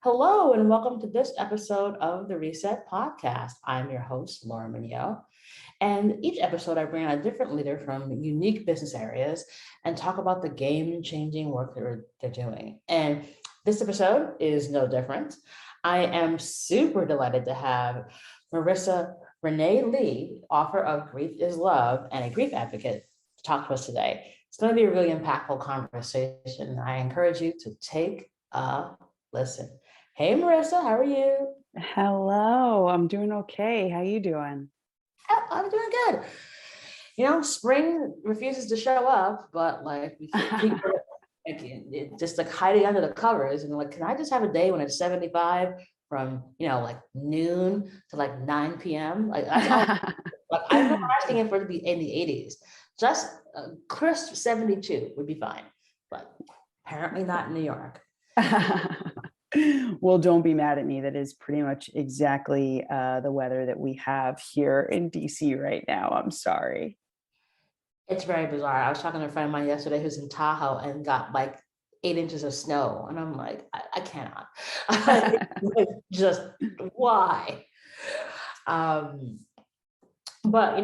Hello, and welcome to this episode of the Reset Podcast. I'm your host, Laura Mignot. And each episode, I bring on a different leader from unique business areas and talk about the game-changing work that they're doing. And this episode is no different. I am super delighted to have Marisa Renee Lee, author of Grief is Love and a grief advocate, to talk to us today. It's going to be a really impactful conversation. I encourage you to take a listen. Hey, Marisa, how are you? Hello, I'm doing okay. How you doing? I'm doing good. You know, spring refuses to show up, but like we keep just like hiding under the covers and like, can I just have a day when it's 75 from, like noon to like 9 p.m.? Like that's all. Like I'm not asking it for it to be in the 80s. Just a crisp 72 would be fine, but apparently not in New York. Well, don't be mad at me. That is pretty much exactly the weather that we have here in DC right now. I'm sorry. It's very bizarre. I was talking to a friend of mine yesterday who's in Tahoe and got like 8 inches of snow. And I'm like, I cannot. Just why? But,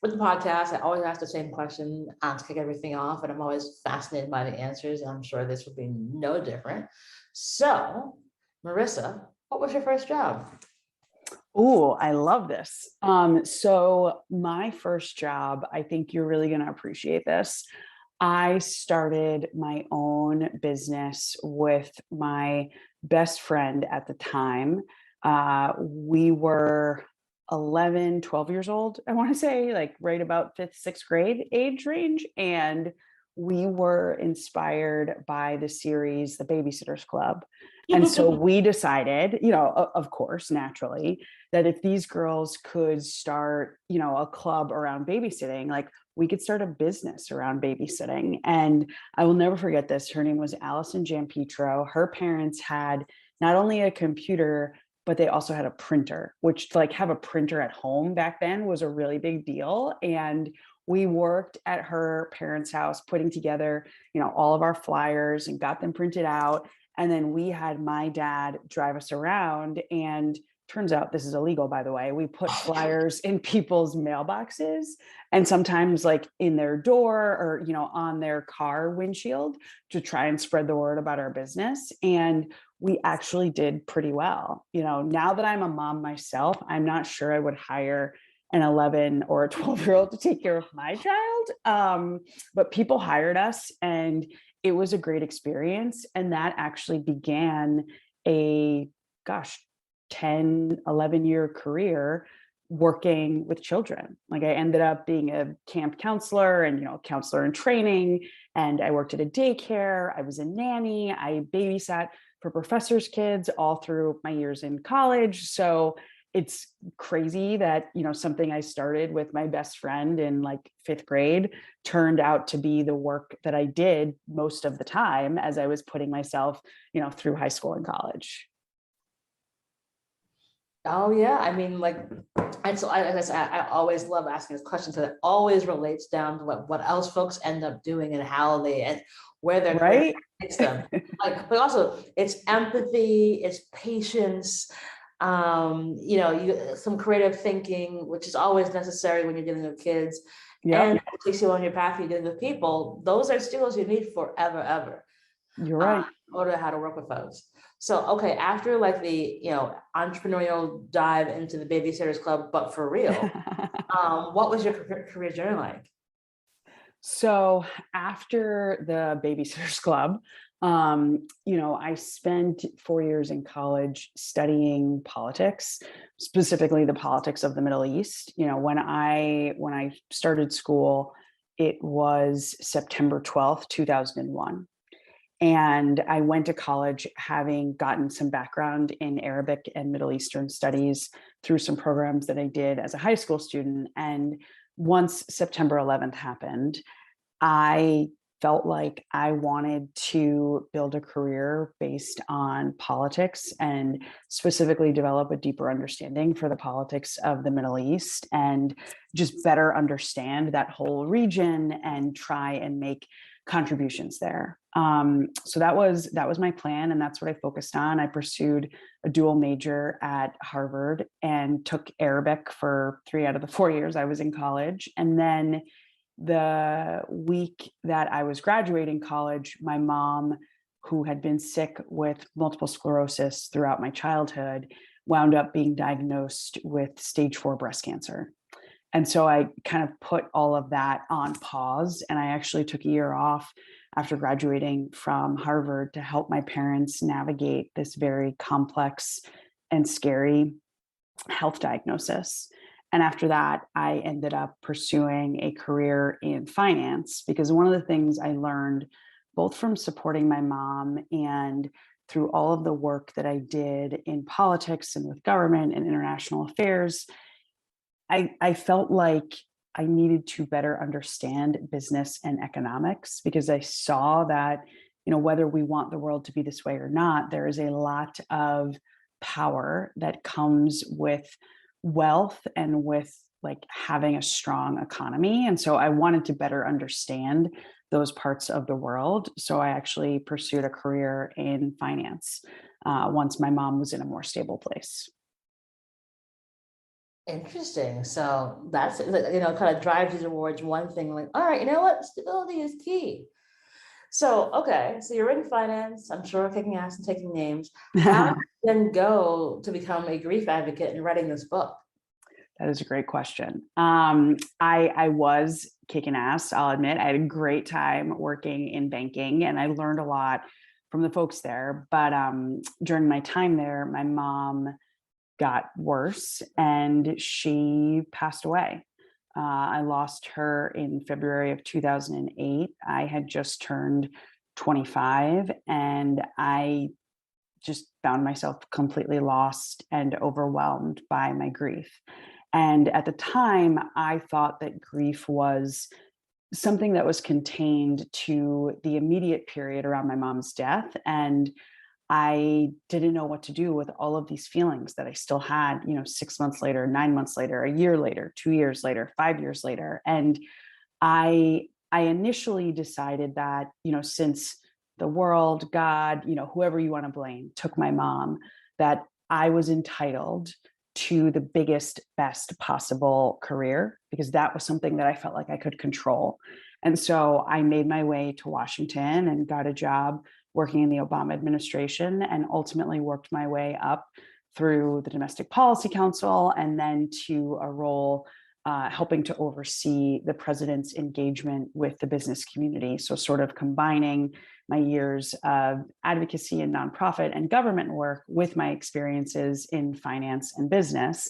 with the podcast, I always ask the same question to kick everything off. And I'm always fascinated by the answers. And I'm sure this will be no different. So, Marisa, what was your first job? Oh, I love this. So my first job, I think you're really going to appreciate this. I started my own business with my best friend at the time. We were 11, 12 years old, I want to say, like right about 5th, 6th grade age range. And we were inspired by the series, The Babysitter's Club. And so we decided, of course, naturally, that if these girls could start, a club around babysitting, like we could start a business around babysitting. And I will never forget this. Her name was Allison Giampietro. Her parents had not only a computer, but they also had a printer, which to like have a printer at home back then was a really big deal. And we worked at her parents' house, putting together, all of our flyers and got them printed out. And then we had my dad drive us around, and turns out this is illegal, by the way. We put flyers in people's mailboxes and sometimes like in their door or, on their car windshield to try and spread the word about our business. And we actually did pretty well. Now that I'm a mom myself, I'm not sure I would hire an 11 or a 12-year-old to take care of my child. But people hired us and it was a great experience. And that actually began a, 10, 11-year career working with children. Like I ended up being a camp counselor and, counselor in training. And I worked at a daycare. I was a nanny. I babysat for professors' kids all through my years in college. So it's crazy that, something I started with my best friend in like 5th grade turned out to be the work that I did most of the time as I was putting myself, through high school and college. Oh yeah, I mean, like, and so I always love asking this question because it always relates down to what else folks end up doing and how they and where their career takes them. Like, but also it's empathy, it's patience, some creative thinking, which is always necessary when you're dealing with kids. Yep. And it takes you on your path, you're dealing with people. Those are skills you need forever, ever. You're right. In order to how to work with folks. So, okay, after like the, entrepreneurial dive into the Babysitters Club, but for real, what was your career journey like? So after the Babysitters Club, I spent 4 years in college studying politics, specifically the politics of the Middle East. When I started school, it was September 12th, 2001. And I went to college having gotten some background in Arabic and Middle Eastern studies through some programs that I did as a high school student. And once September 11th happened, I felt like I wanted to build a career based on politics and specifically develop a deeper understanding for the politics of the Middle East and just better understand that whole region and try and make contributions there. So that was my plan, and that's what I focused on. I pursued a dual major at Harvard and took Arabic for 3 out of the 4 years I was in college. And then the week that I was graduating college, my mom, who had been sick with multiple sclerosis throughout my childhood, wound up being diagnosed with stage 4 breast cancer. And so I kind of put all of that on pause. And I actually took a year off after graduating from Harvard to help my parents navigate this very complex and scary health diagnosis. And after that, I ended up pursuing a career in finance, because one of the things I learned, both from supporting my mom and through all of the work that I did in politics and with government and international affairs, I felt like I needed to better understand business and economics, because I saw that, whether we want the world to be this way or not, there is a lot of power that comes with wealth and with like having a strong economy. And so I wanted to better understand those parts of the world. So I actually pursued a career in finance once my mom was in a more stable place. Interesting. So that's, kind of drives you towards one thing like, all right, you know what? Stability is key. So, okay, so you're in finance, I'm sure kicking ass and taking names. How did you then go to become a grief advocate and writing this book? That is a great question. I was kicking ass, I'll admit. I had a great time working in banking, and I learned a lot from the folks there. But during my time there, my mom got worse and she passed away. I lost her in February of 2008. I had just turned 25, and I just found myself completely lost and overwhelmed by my grief. And at the time, I thought that grief was something that was contained to the immediate period around my mom's death. And I didn't know what to do with all of these feelings that I still had, 6 months later, 9 months later, a year later, 2 years later, 5 years later. And I initially decided that, since the world, God, whoever you want to blame, took my mom, that I was entitled to the biggest, best possible career, because that was something that I felt like I could control. And so I made my way to Washington and got a job working in the Obama administration, and ultimately worked my way up through the Domestic Policy Council, and then to a role helping to oversee the president's engagement with the business community. So sort of combining my years of advocacy and nonprofit and government work with my experiences in finance and business.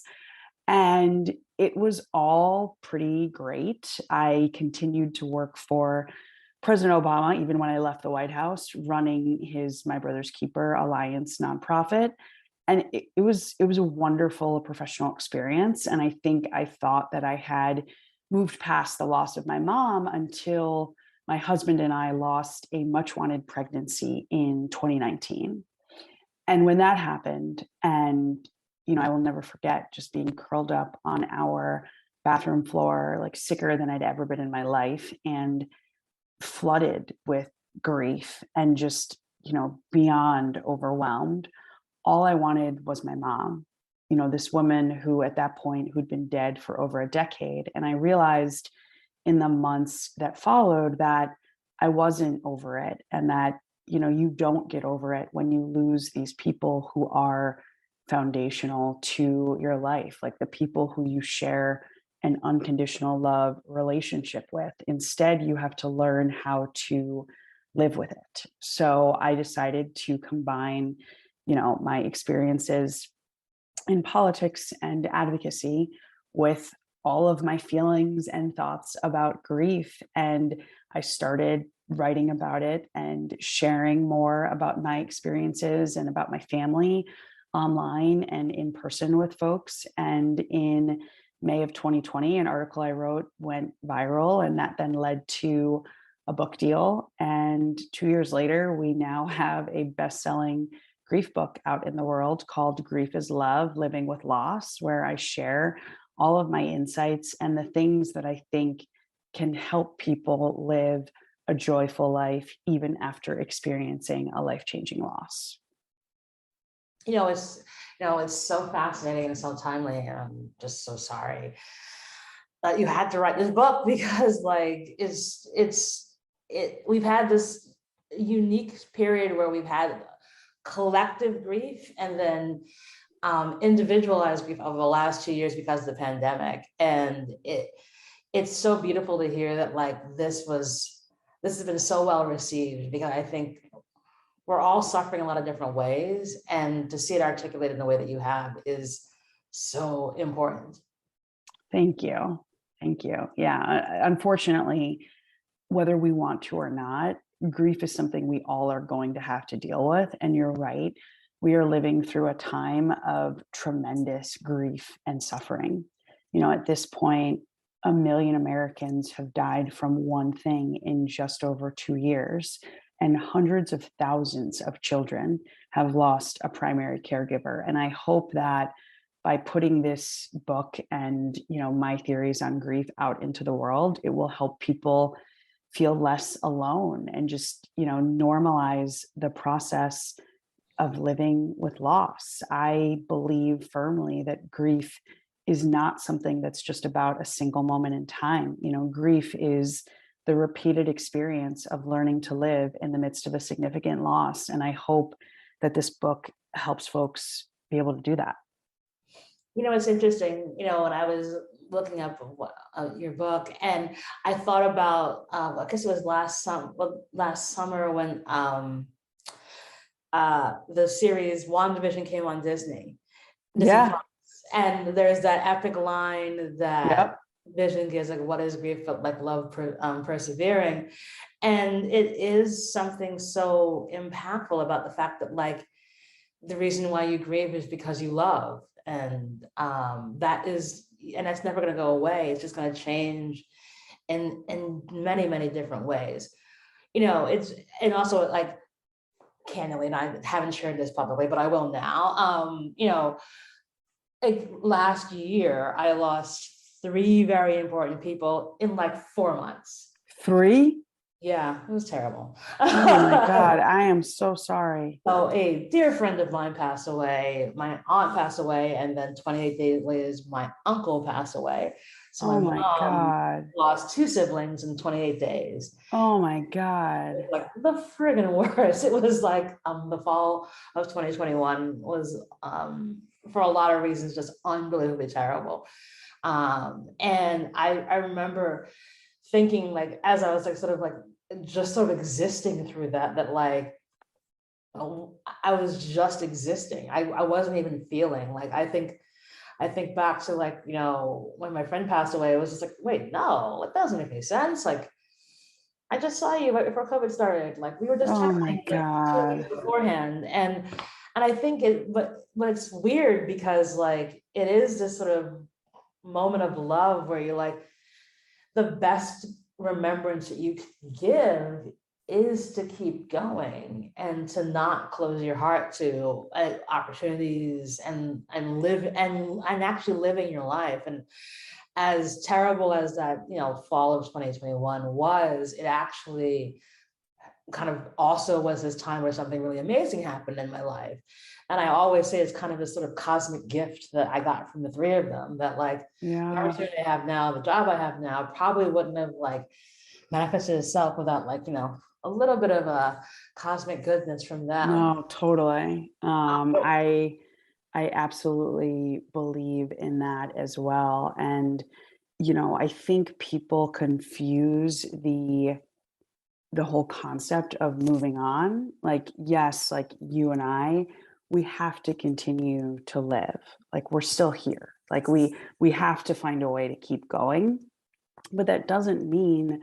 And it was all pretty great. I continued to work for President Obama, even when I left the White House, running his My Brother's Keeper Alliance nonprofit. And it was a wonderful professional experience. And I think I thought that I had moved past the loss of my mom until my husband and I lost a much wanted pregnancy in 2019. And when that happened, and I will never forget just being curled up on our bathroom floor, like sicker than I'd ever been in my life, and flooded with grief and just, beyond overwhelmed. All I wanted was my mom, this woman who at that point who'd been dead for over a decade. And I realized in the months that followed that I wasn't over it, and that, you don't get over it when you lose these people who are foundational to your life, like the people who you share an unconditional love relationship with. Instead, you have to learn how to live with it. So I decided to combine, my experiences in politics and advocacy with all of my feelings and thoughts about grief. And I started writing about it and sharing more about my experiences and about my family online and in person with folks. And in May of 2020, an article I wrote went viral, and that then led to a book deal. And 2 years later, we now have a best-selling grief book out in the world called Grief is Love, Living with Loss, where I share all of my insights and the things that I think can help people live a joyful life, even after experiencing a life-changing loss. It's so fascinating and so timely. And I'm just so sorry that you had to write this book because we've had this unique period where we've had collective grief and then individualized grief over the last 2 years because of the pandemic. And it's so beautiful to hear that this has been so well received, because I think we're all suffering a lot of different ways, and to see it articulated in the way that you have is so important. Thank you. Thank you. Yeah. Unfortunately, whether we want to or not, grief is something we all are going to have to deal with. And you're right. We are living through a time of tremendous grief and suffering. At this point, 1 million Americans have died from one thing in just over 2 years, and hundreds of thousands of children have lost a primary caregiver. And I hope that by putting this book and, my theories on grief out into the world, it will help people feel less alone and just, normalize the process of living with loss. I believe firmly that grief is not something that's just about a single moment in time. Grief is the repeated experience of learning to live in the midst of a significant loss. And I hope that this book helps folks be able to do that. It's interesting, when I was looking up your book, and I thought about, I guess it was last summer when the series WandaVision came on Disney. Yeah. Plus. And there's that epic line that Yep. Vision gives, what is grief but like love persevering. And it is something so impactful about the fact that the reason why you grieve is because you love. And that's never going to go away. It's just going to change in many, many different ways. And also candidly, and I haven't shared this publicly, but I will now. Last year, I lost 3 very important people in 4 months. 3? Yeah, it was terrible. Oh my God, I am so sorry. So a dear friend of mine passed away, my aunt passed away, and then 28 days later, my uncle passed away. So Oh my my mom God. lost 2 siblings in 28 days. Oh my God. The friggin' worst. It was the fall of 2021 was for a lot of reasons just unbelievably terrible. And I remember thinking as I was just sort of existing through that I was just existing. I wasn't even feeling I think back to when my friend passed away, it was just wait, no, it doesn't make any sense. I just saw you right before COVID started. We were just Oh texting my God. beforehand. And I think but it's weird because it is this sort of moment of love where you're the best remembrance that you can give is to keep going and to not close your heart to opportunities and live and actually living your life. And as terrible as that, fall of 2021 was, it actually kind of also was this time where something really amazing happened in my life. And I always say it's kind of a sort of cosmic gift that I got from the 3 of them, that the opportunity I have now, the job I have now, probably wouldn't have manifested itself without a little bit of a cosmic goodness from them. No, totally. I absolutely believe in that as well. And, I think people confuse the whole concept of moving on. Yes, you and I, we have to continue to live. We're still here. We have to find a way to keep going. But that doesn't mean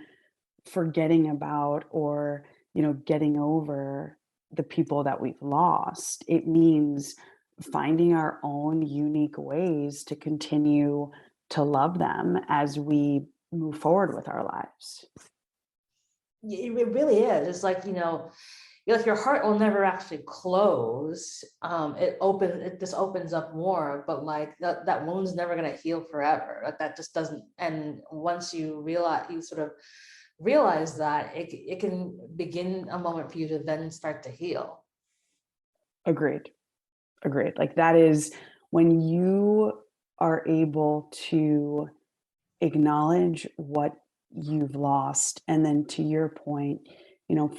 forgetting about or, getting over the people that we've lost. It means finding our own unique ways to continue to love them as we move forward with our lives. It really is. It's your heart will never actually close. It just opens up more, but that wound's never going to heal forever. That just doesn't. And once you realize, you sort of realize that it can begin a moment for you to then start to heal. Agreed. Like that is when you are able to acknowledge what you've lost, and then to your point,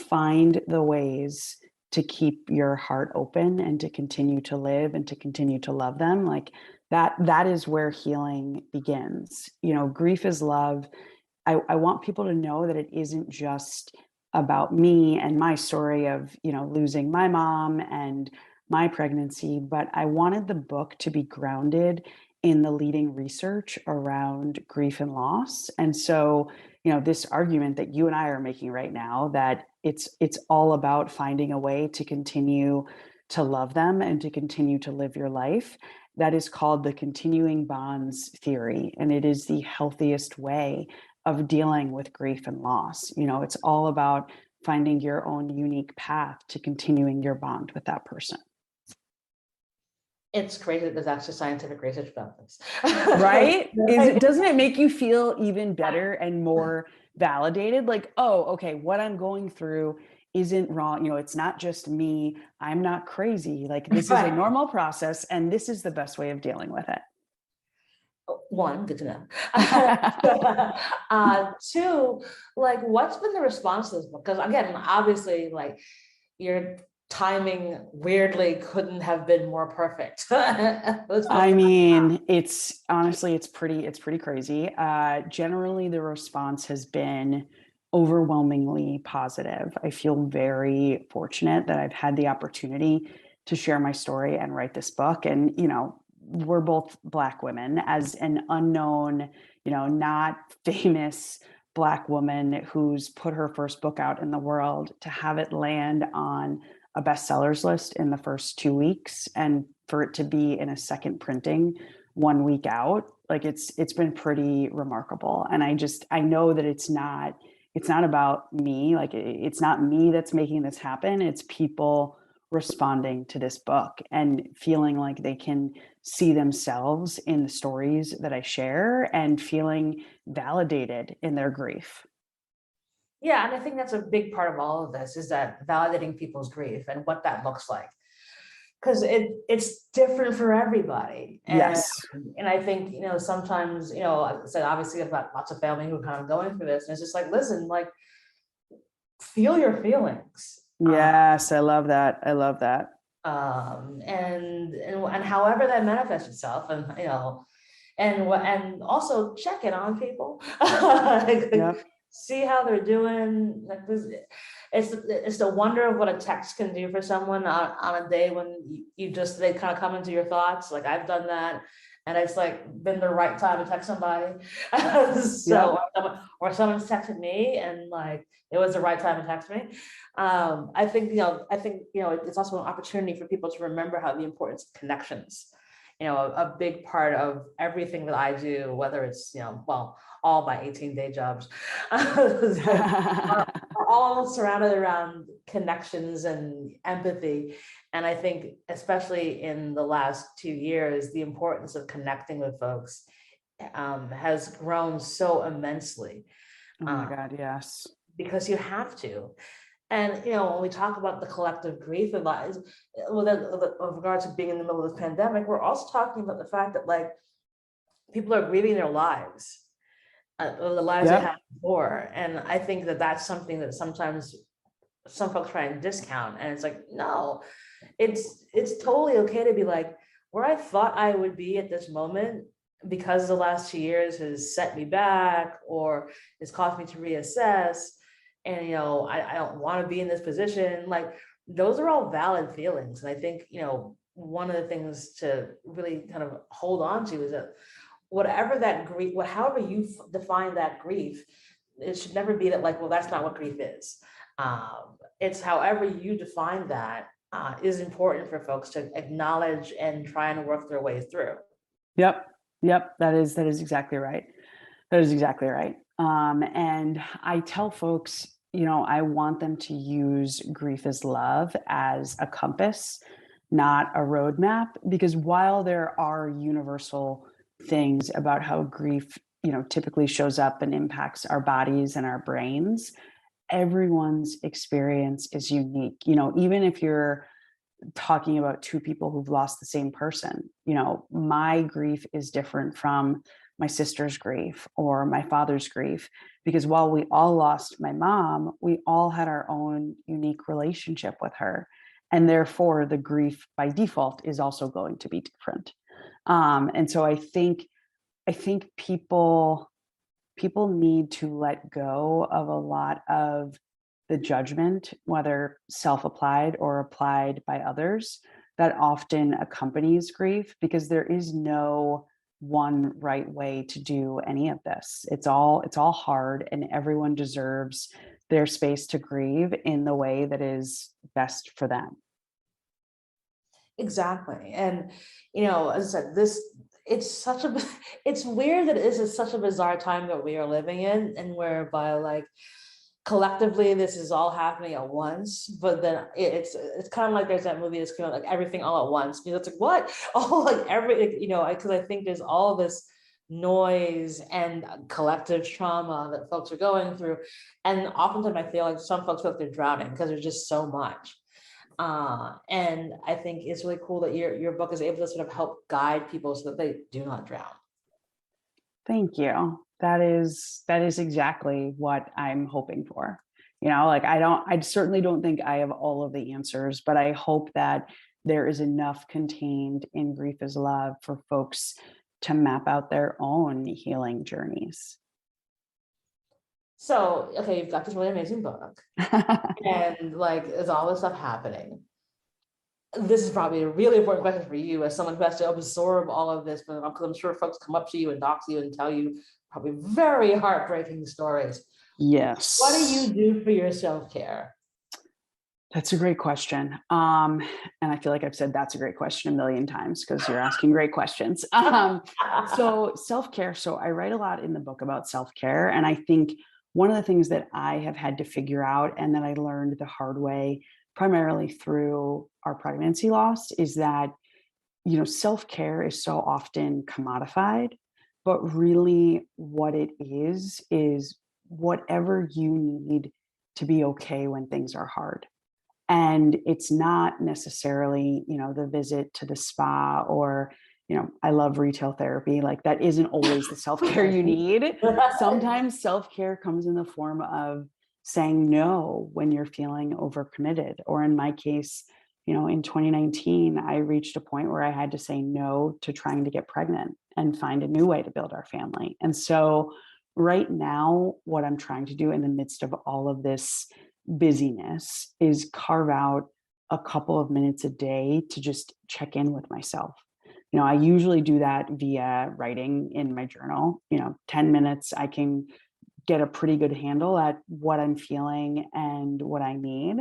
find the ways to keep your heart open and to continue to live and to continue to love them. Like that is where healing begins. Grief is love. I want people to know that it isn't just about me and my story of, losing my mom and my pregnancy, but I wanted the book to be grounded in the leading research around grief and loss. And so, this argument that you and I are making right now, that it's all about finding a way to continue to love them and to continue to live your life, that is called the continuing bonds theory. And it is the healthiest way of dealing with grief and loss. It's all about finding your own unique path to continuing your bond with that person. It's crazy that there's actually scientific research about this. Right? Doesn't it make you feel even better and more validated? Like, oh, okay, what I'm going through isn't wrong. It's not just me. I'm not crazy. Like, this is a normal process, and this is the best way of dealing with it. One, good to know. Two, like, what's been the response to this book? Because again, obviously, like, your timing weirdly couldn't have been more perfect. I mean, it's pretty crazy. Generally, the response has been overwhelmingly positive. I feel very fortunate that I've had the opportunity to share my story and write this book. And, we're both Black women. As an unknown, not famous Black woman who's put her first book out in the world, to have it land on a bestsellers list in the first 2 weeks, and for it to be in a second printing 1 week out, like it's been pretty remarkable. And I know that it's not about me. Like, it's not me that's making this happen. It's people responding to this book and feeling like they can see themselves in the stories that I share and feeling validated in their grief. Yeah, and I think that's a big part of all of this, is that validating people's grief and what that looks like. Because it's different for everybody. Yes. And I think, sometimes, I said, obviously I've got lots of family who are kind of going through this. And it's just like, listen, like, feel your feelings. Yes, I love that. And however that manifests itself, and also check in on people. Yep. See how they're doing. Like this, it's the wonder of what a text can do for someone on a day when they kind of come into your thoughts. Like, I've done that, and it's like been the right time to text somebody. So, or someone's texted me, and like it was the right time to text me. I think it's also an opportunity for people to remember how the importance of connections. A big part of everything that I do, whether it's, all my 18-day jobs, are all surrounded around connections and empathy. And I think, especially in the last 2 years, the importance of connecting with folks has grown so immensely. Oh my God, yes. Because you have to. And, when we talk about the collective grief with regard to being in the middle of this pandemic, we're also talking about the fact that, like, people are grieving their lives, the lives they had before. And I think that that's something that sometimes some folks try and discount. And it's like, no, it's totally okay to be like, where I thought I would be at this moment, because the last 2 years has set me back or has caused me to reassess. And, I don't want to be in this position. Like, those are all valid feelings. And I think, one of the things to really kind of hold on to is that whatever that grief, however you define that grief, it should never be that, like, well, that's not what grief is. It's however you define that is important for folks to acknowledge and try and work their way through. Yep. That is exactly right. And I tell folks, I want them to use grief is love as a compass, not a roadmap, because while there are universal things about how grief typically shows up and impacts our bodies and our brains. Everyone's experience is unique. Even if you're talking about two people who've lost the same person, my grief is different from my sister's grief or my father's grief, because while we all lost my mom, we all had our own unique relationship with her. And therefore the grief by default is also going to be different. And so I think people need to let go of a lot of the judgment, whether self-applied or applied by others, that often accompanies grief, because there is no one right way to do any of this. It's all hard, and everyone deserves their space to grieve in the way that is best for them. Exactly. And, as I said, it's weird that this is such a bizarre time that we are living in, and whereby like collectively this is all happening at once, but then it's kind of like there's that movie that's kind of like Everything All at Once. It's like, what? Oh, like because I think there's all this noise and collective trauma that folks are going through. And oftentimes I feel like some folks feel like they're drowning because there's just so much. And I think it's really cool that your book is able to sort of help guide people so that they do not drown. Thank you. That is exactly what I'm hoping for. I certainly don't think I have all of the answers, but I hope that there is enough contained in Grief is Love for folks to map out their own healing journeys. So, okay, you've got this really amazing book, and like, there's all this stuff happening. This is probably a really important question for you as someone who has to absorb all of this, but because I'm sure folks come up to you and talk to you and tell you probably very heartbreaking stories. Yes. What do you do for your self-care? That's a great question. And I feel like I've said that's a great question a million times because you're asking great questions. So self-care. So I write a lot in the book about self-care. And I think one of the things that I have had to figure out, and that I learned the hard way, primarily through our pregnancy loss, is that, self-care is so often commodified, but really what it is whatever you need to be okay when things are hard. And it's not necessarily, the visit to the spa or, I love retail therapy. Like, that isn't always the self-care you need. Sometimes self-care comes in the form of saying no when you're feeling overcommitted. Or in my case, in 2019, I reached a point where I had to say no to trying to get pregnant and find a new way to build our family. And so right now, what I'm trying to do in the midst of all of this busyness is carve out a couple of minutes a day to just check in with myself. I usually do that via writing in my journal. 10 minutes, I can get a pretty good handle at what I'm feeling and what I need.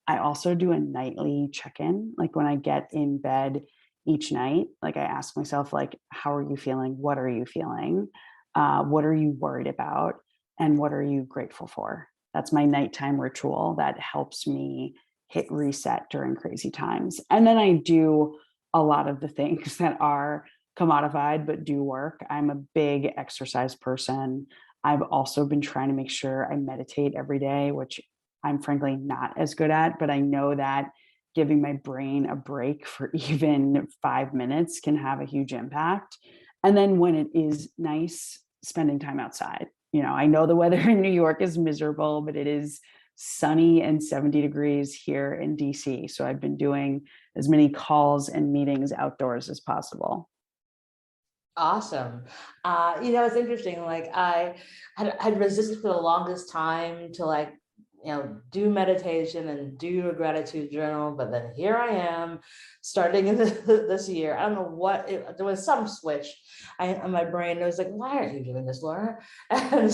I also do a nightly check-in. Like, when I get in bed each night, like, I ask myself, like, how are you feeling? What are you feeling? What are you worried about? And what are you grateful for? That's my nighttime ritual that helps me hit reset during crazy times. And then I do a lot of the things that are commodified but do work. I'm a big exercise person. I've also been trying to make sure I meditate every day, which I'm frankly not as good at, but I know that giving my brain a break for even 5 minutes can have a huge impact. And then when it is nice, spending time outside. I know the weather in New York is miserable, but it is sunny and 70 degrees here in DC. So I've been doing as many calls and meetings outdoors as possible. Awesome. It's interesting. Like, I had resisted for the longest time to, like, do meditation and do a gratitude journal. But then here I am starting in this year. I don't know what, there was some switch in my brain. It was like, why aren't you doing this, Laura? And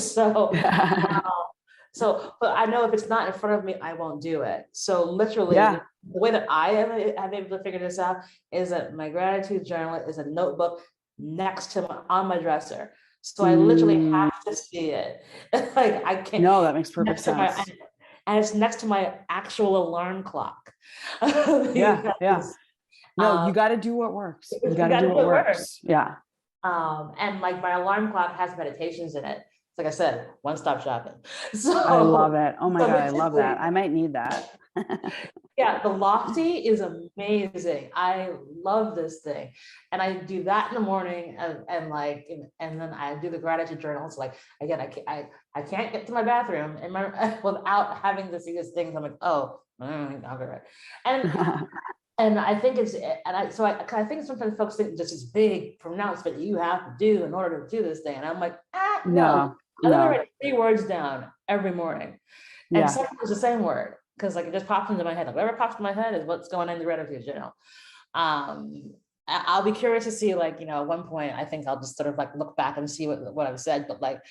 but I know if it's not in front of me, I won't do it. So literally, Yeah. the way that I have able to figure this out is that my gratitude journal is a notebook next to on my dresser. So I literally have to see it. Like, I can't. No, that makes perfect sense. And it's next to my actual alarm clock. Yeah. No, you got to do what works. You got to do what works. Yeah. And like my alarm clock has meditations in it. It's like I said, one-stop shopping. I love So, it. Oh my so God, I love that. basically, I might need that. yeah, the Lofty is amazing. I love this thing. And I do that in the morning and like, and then I do the gratitude journal. It's like, again, I can't get to my bathroom and without having to see these things. I'm like, oh, I'll be right. And and I think it's, I think sometimes folks think this is big pronouncement you have to do in order to do this thing. And I'm like, no, No, I literally no. write 3 words down every morning. And Yeah. sometimes the same word, because like it just pops into my head. Like whatever pops in my head is what's going in the gratitude journal. I'll be curious to see, like, at one point, I think I'll just sort of like look back and see what I've said. But like,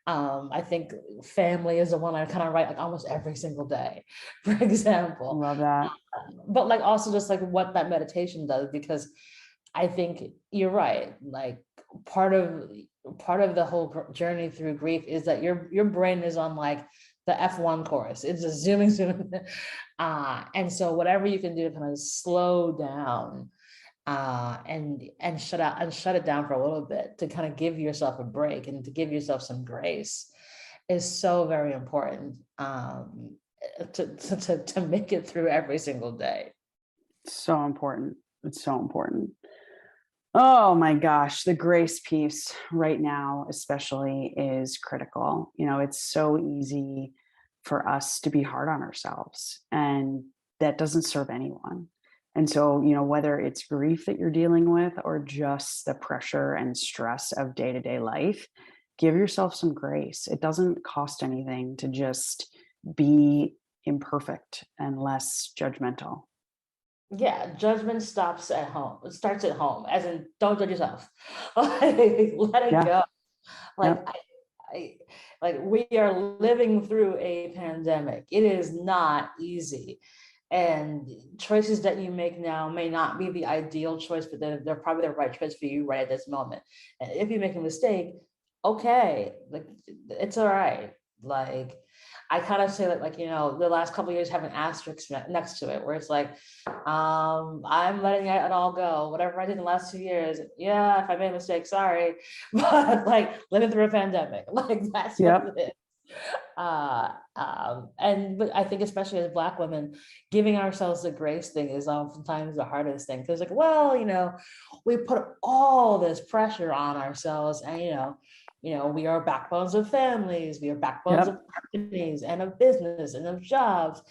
I think family is the one I kind of write like almost every single day, for example. Love that. But like also just like what that meditation does, because I think you're right. Like part of the whole journey through grief is that your brain is on like the F1 course. It's just zooming. And so whatever you can do to kind of slow down and shut it down for a little bit, to kind of give yourself a break and to give yourself some grace, is so very important, to make it through every single day. So important. It's so important. Oh my gosh, the grace piece right now, especially, is critical. It's so easy for us to be hard on ourselves, and that doesn't serve anyone. And so, whether it's grief that you're dealing with or just the pressure and stress of day to day life, give yourself some grace. It doesn't cost anything to just be imperfect and less judgmental. Yeah, judgment stops at home. It starts at home, as in don't judge yourself. Like, let it Yeah. go. Like Yep. I like we are living through a pandemic. It is not easy. And choices that you make now may not be the ideal choice, but they're probably the right choice for you right at this moment. And if you make a mistake, okay, like it's all right. Like I kind of say that, like, the last couple of years have an asterisk next to it, where it's like, I'm letting it all go. Whatever I did in the last 2 years, yeah, if I made a mistake, sorry. But like living through a pandemic, like that's what Yep. it is. But I think especially as Black women, giving ourselves the grace thing is oftentimes the hardest thing, because like, well, we put all this pressure on ourselves, and we are backbones of families, we are backbones of Yep. companies and of business and of jobs.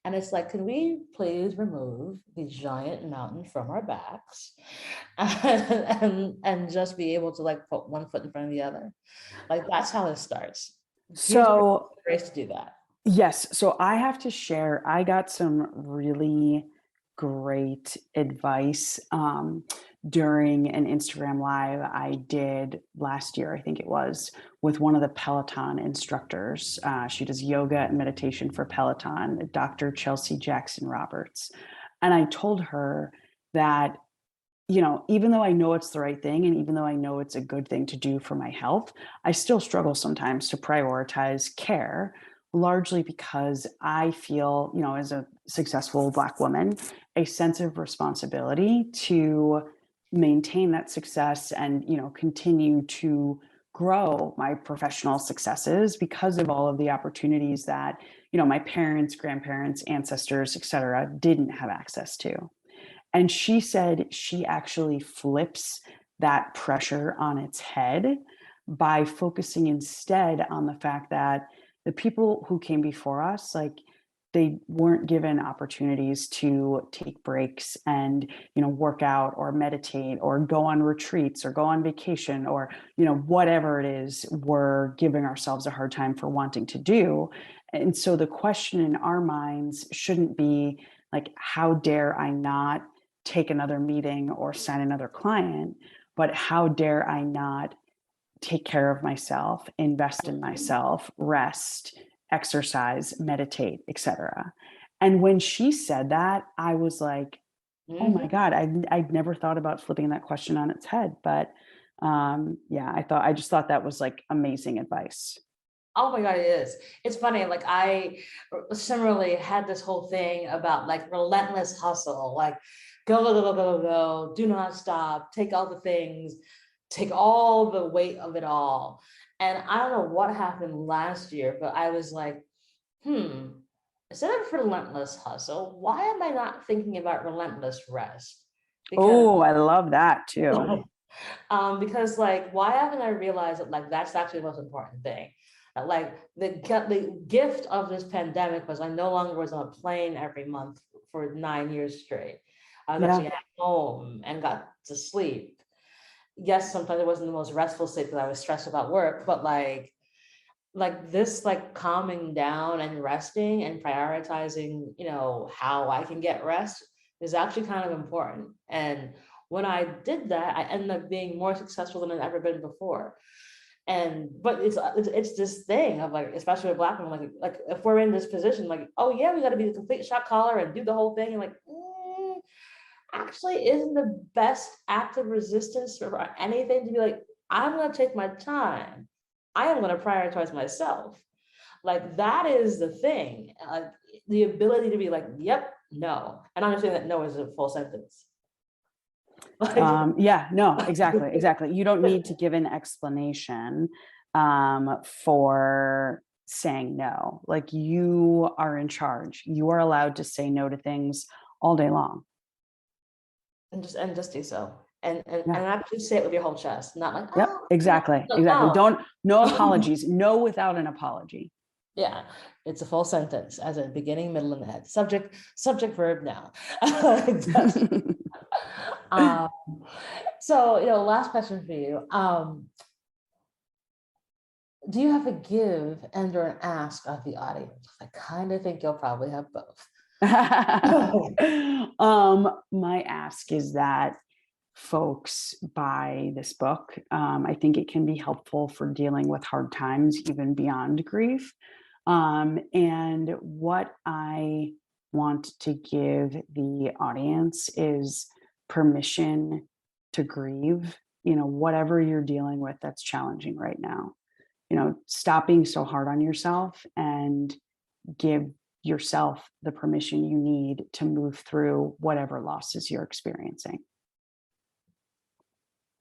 And it's like, can we please remove the giant mountain from our backs and just be able to like put one foot in front of the other? Like that's how this starts. Give yourself So, grace to do that. yes. So I have to share, I got some really great advice during an Instagram live I did last year, I think it was, with one of the Peloton instructors. She does yoga and meditation for Peloton, Dr. Chelsea Jackson Roberts. And I told her that, even though I know it's the right thing, and even though I know it's a good thing to do for my health, I still struggle sometimes to prioritize care, largely because I feel, as a successful Black woman, a sense of responsibility to maintain that success and, continue to grow my professional successes because of all of the opportunities that, my parents, grandparents, ancestors, et cetera, didn't have access to. And she said she actually flips that pressure on its head by focusing instead on the fact that the people who came before us, like, they weren't given opportunities to take breaks and, work out or meditate or go on retreats or go on vacation or, whatever it is we're giving ourselves a hard time for wanting to do. And so the question in our minds shouldn't be like, how dare I not take another meeting or sign another client, but how dare I not take care of myself, invest in myself, rest, exercise, meditate, etc. And when she said that, I was like, oh my Mhm. God, I'd never thought about flipping that question on its head. But yeah, I just thought that was like amazing advice. Oh my God, it is. It's funny. Like I similarly had this whole thing about like relentless hustle, like go, go, go, go, go, go, do not stop, take all the things. take all the weight of it all. And I don't know what happened last year, but I was like, instead of relentless hustle, why am I not thinking about relentless rest? Because Oh, I love that too. because like, why haven't I realized that like that's actually the most important thing? Like the gift of this pandemic was I no longer was on a plane every month for 9 years straight. I was Yeah. actually at home and got to sleep. Yes, sometimes it wasn't the most restful sleep because I was stressed about work, but like this like calming down and resting and prioritizing, how I can get rest is actually kind of important. And when I did that, I ended up being more successful than I've ever been before. And but it's this thing of like, especially with Black women, like if we're in this position, like, oh yeah, we got to be the complete shot caller and do the whole thing, and like, actually isn't the best act of resistance for anything to be like, I'm going to take my time. I am going to prioritize myself. Like that is the thing. The ability to be like, yep, no. And understanding that no is a full sentence. Yeah, no, exactly. You don't need to give an explanation for saying no. Like you are in charge. You are allowed to say no to things all day long. And just do so. And Yeah. actually say it with your whole chest, not like, Yep. oh, Exactly. no. Don't, no apologies. No without an apology. Yeah, it's a full sentence as a beginning, middle, and end. Subject, verb, noun. um, so, last question for you. Do you have a give and or an ask of the audience? I kind of think you'll probably have both. My ask is that folks buy this book. I think it can be helpful for dealing with hard times, even beyond grief. And what I want to give the audience is permission to grieve, whatever you're dealing with that's challenging right now. Stop being so hard on yourself and give yourself the permission you need to move through whatever losses you're experiencing.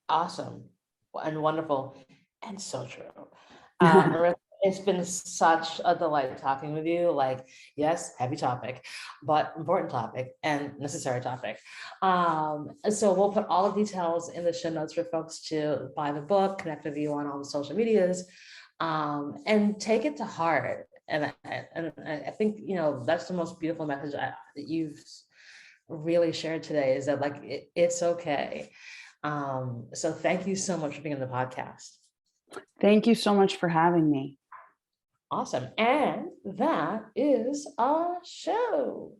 Awesome and wonderful and so true. Marissa, it's been such a delight talking with you. Like, yes, heavy topic, but important topic and necessary topic. So we'll put all the details in the show notes for folks to buy the book, connect with you on all the social medias, and take it to heart. And I think, that's the most beautiful message that you've really shared today, is that like, it's okay. So thank you so much for being on the podcast. Thank you so much for having me. Awesome. And that is our show.